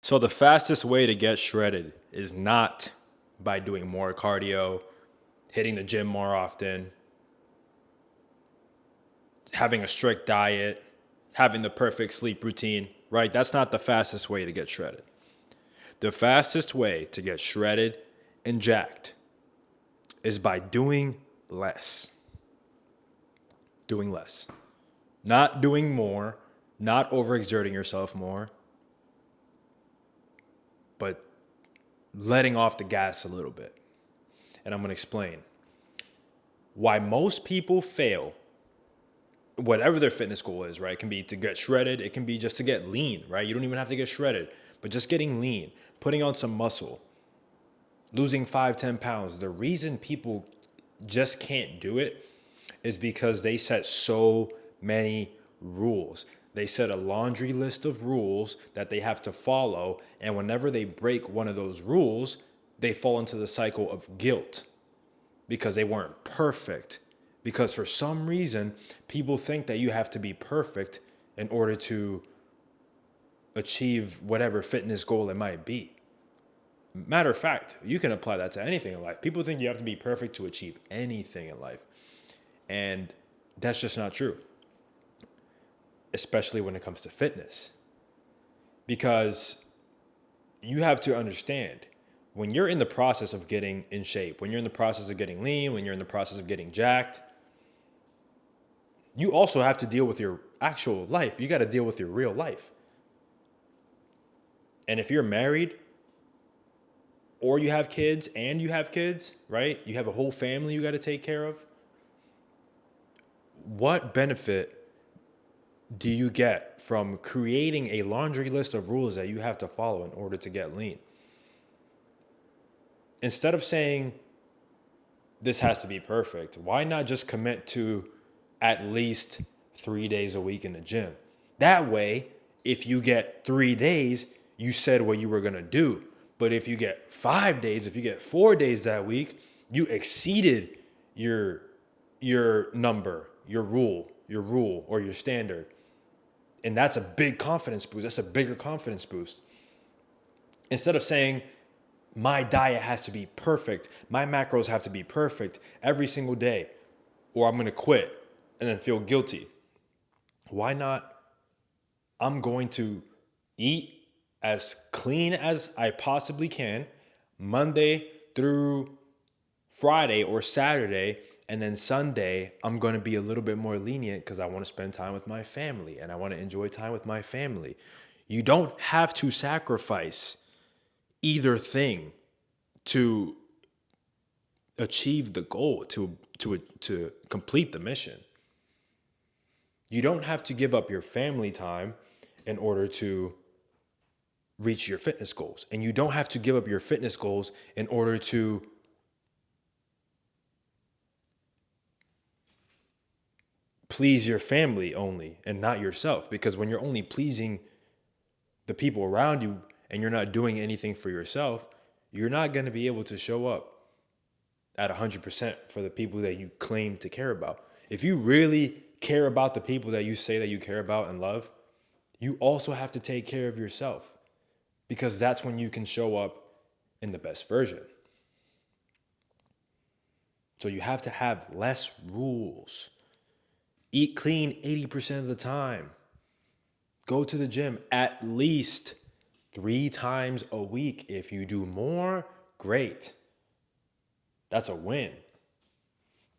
So the fastest way to get shredded is not by doing more cardio, hitting the gym more often, having a strict diet, having the perfect sleep routine, right? That's not the fastest way to get shredded. The fastest way to get shredded and jacked is by doing less. Doing less. Not doing more, not overexerting yourself more, but letting off the gas a little bit. And I'm going to explain why most people fail, whatever their fitness goal is, right? It can be to get shredded, it can be just to get lean, right? You don't even have to get shredded, but just getting lean, putting on some muscle, losing 5, 10 pounds. The reason people just can't do it is because they set so many rules. They set a laundry list of rules that they have to follow. And whenever they break one of those rules, they fall into the cycle of guilt because they weren't perfect. Because for some reason, people think that you have to be perfect in order to achieve whatever fitness goal it might be. Matter of fact, you can apply that to anything in life. People think you have to be perfect to achieve anything in life. And that's just not true, especially when it comes to fitness. Because you have to understand when you're in the process of getting in shape, when you're in the process of getting lean, when you're in the process of getting jacked, you also have to deal with your actual life. You got to deal with your real life. And if you're married or you have kids and you have kids, right? You have a whole family you got to take care of. What benefit do you get from creating a laundry list of rules that you have to follow in order to get lean? Instead of saying this has to be perfect, why not just commit to at least 3 days a week in the gym? That way, if you get 3 days, you said what you were going to do. But if you get 5 days, if you get 4 days that week, you exceeded your number, your rule or your standard. And that's a big confidence boost. That's a bigger confidence boost. Instead of saying, my diet has to be perfect, my macros have to be perfect every single day, or I'm going to quit and then feel guilty. Why not? I'm going to eat as clean as I possibly can Monday through Friday or Saturday. And then Sunday, I'm going to be a little bit more lenient because I want to spend time with my family and I want to enjoy time with my family. You don't have to sacrifice either thing to achieve the goal, to complete the mission. You don't have to give up your family time in order to reach your fitness goals. And you don't have to give up your fitness goals in order to please your family only and not yourself. Because when you're only pleasing the people around you and you're not doing anything for yourself, you're not going to be able to show up at 100% for the people that you claim to care about. If you really care about the people that you say that you care about and love, you also have to take care of yourself because that's when you can show up in the best version. So you have to have less rules. Eat clean 80% of the time. Go to the gym at least 3 times a week. If you do more, great. That's a win.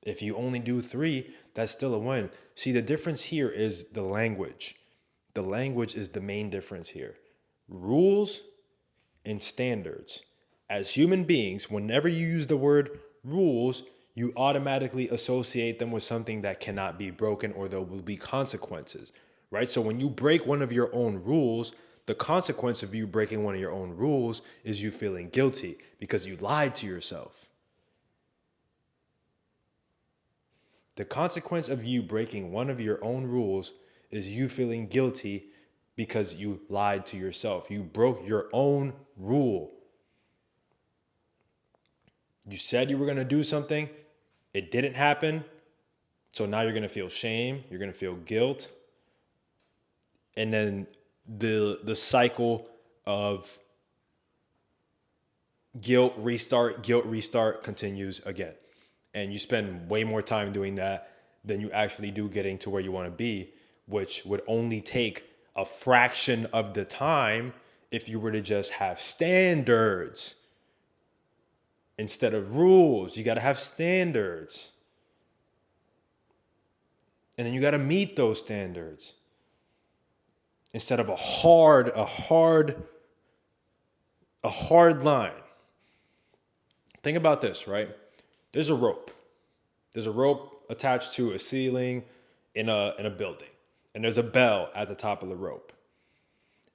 If you only do 3, that's still a win. See, the difference here is the language. The language is the main difference here. Rules and standards. As human beings, whenever you use the word rules, you automatically associate them with something that cannot be broken or there will be consequences, right? So when you break one of your own rules, the consequence of you breaking one of your own rules is you feeling guilty because you lied to yourself. The consequence of you breaking one of your own rules is you feeling guilty because you lied to yourself. You broke your own rule. You said you were going to do something. It didn't happen. So now you're going to feel shame. You're going to feel guilt. And then the cycle of guilt, restart, continues again. And you spend way more time doing that than you actually do getting to where you want to be, which would only take a fraction of the time if you were to just have standards instead of rules. You got to have standards. And then you got to meet those standards instead of a hard line. Think about this, right? There's a rope. There's a rope attached to a ceiling in a building. And there's a bell at the top of the rope.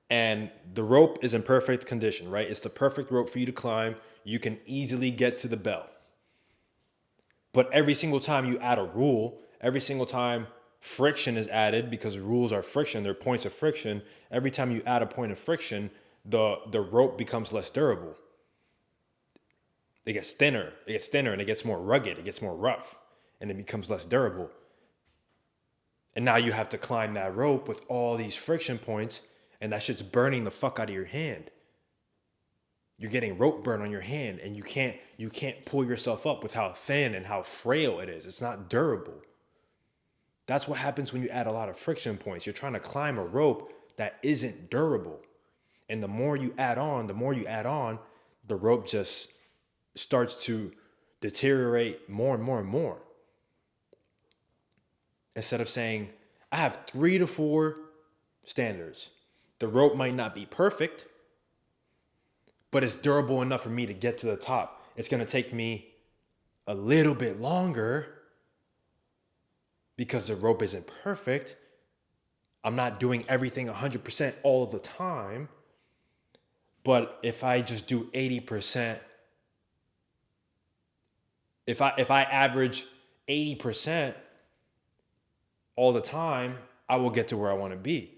And the rope is in perfect condition, right? It's the perfect rope for you to climb. You can easily get to the bell. But every single time you add a rule, every single time friction is added, because rules are friction, they're points of friction. Every time you add a point of friction, the rope becomes less durable. It gets thinner, and it gets more rugged, it gets more rough, and it becomes less durable. And now you have to climb that rope with all these friction points, and that shit's burning the fuck out of your hand. You're getting rope burn on your hand, and you can't pull yourself up with how thin and how frail it is. It's not durable. That's what happens when you add a lot of friction points. You're trying to climb a rope that isn't durable. And the more you add on, the rope just starts to deteriorate more and more and more. Instead of saying, I have 3 to 4 standards. The rope might not be perfect, but it's durable enough for me to get to the top. It's going to take me a little bit longer because the rope isn't perfect. I'm not doing everything 100% all of the time. But if I just do 80%, if I average 80% all the time, I will get to where I want to be.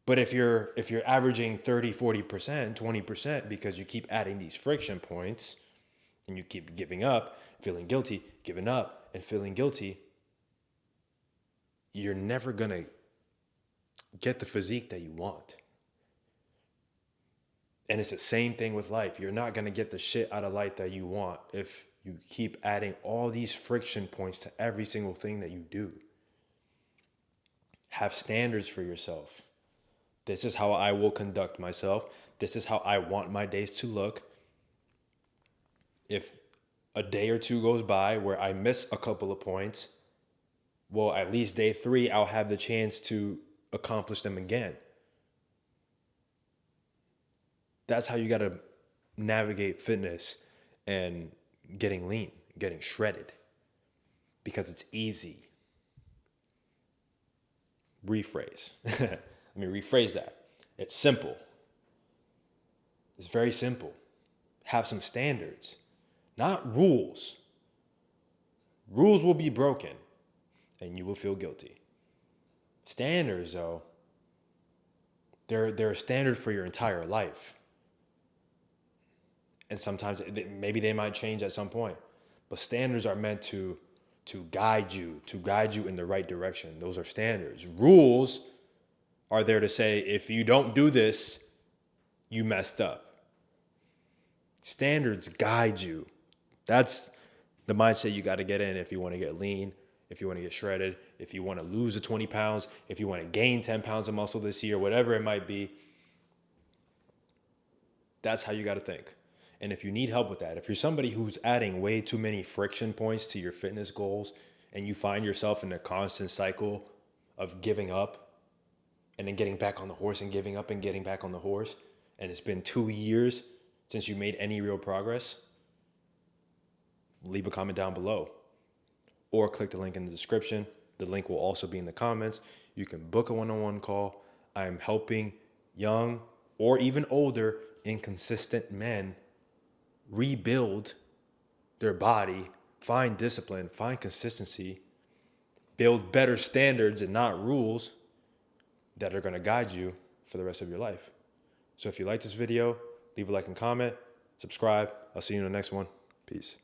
But if you're averaging 30, 40%, 20% because you keep adding these friction points and you keep giving up, feeling guilty, giving up and feeling guilty, you're never going to get the physique that you want. And it's the same thing with life. You're not going to get the shit out of life that you want if you keep adding all these friction points to every single thing that you do. Have standards for yourself. This is how I will conduct myself. This is how I want my days to look. If a day or two goes by where I miss a couple of points, well, at least day 3, I'll have the chance to accomplish them again. That's how you got to navigate fitness and getting lean, getting shredded, because it's easy. Rephrase. Let me rephrase that. It's simple. It's very simple. Have some standards, not rules. Rules will be broken and you will feel guilty. Standards, though, they're a standard for your entire life. And sometimes maybe they might change at some point. But standards are meant to guide you in the right direction. Those are standards. Rules are there to say, if you don't do this, you messed up. Standards guide you. That's the mindset you got to get in if you want to get lean, if you want to get shredded, if you want to lose the 20 pounds, if you want to gain 10 pounds of muscle this year, whatever it might be. That's how you got to think. And if you need help with that, if you're somebody who's adding way too many friction points to your fitness goals and you find yourself in a constant cycle of giving up and then getting back on the horse and giving up and getting back on the horse, and it's been 2 years since you made any real progress, leave a comment down below or click the link in the description. The link will also be in the comments. You can book a one-on-one call. I am helping young or even older inconsistent men rebuild their body, find discipline, find consistency, build better standards and not rules that are going to guide you for the rest of your life. So if you like this video, leave a like and comment, subscribe. I'll see you in the next one. Peace.